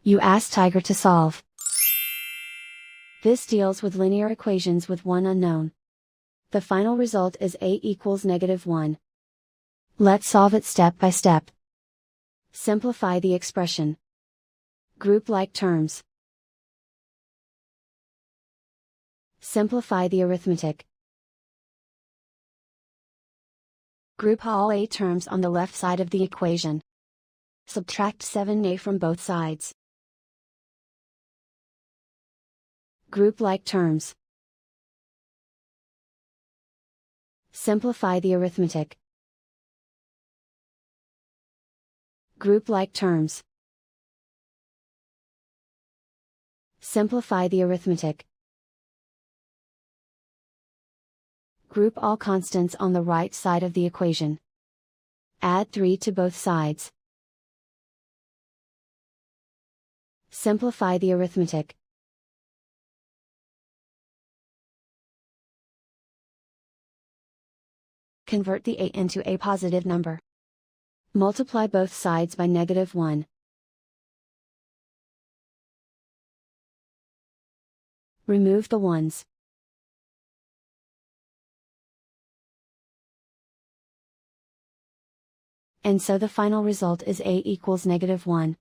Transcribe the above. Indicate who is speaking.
Speaker 1: You ask Tiger to solve. This deals with linear equations with one unknown. The final result is a equals -1. Let's solve it step by step. Simplify the expression. Group like terms. Simplify the arithmetic. Group all a terms on the left side of the equation. Subtract 7a from both sides. Group like terms. Simplify the arithmetic. Group like terms. Simplify the arithmetic. Group all constants on the right side of the equation. Add 3 to both sides. Simplify the arithmetic. Convert the a into a positive number. Multiply both sides by -1. Remove the ones. And so the final result is a equals -1.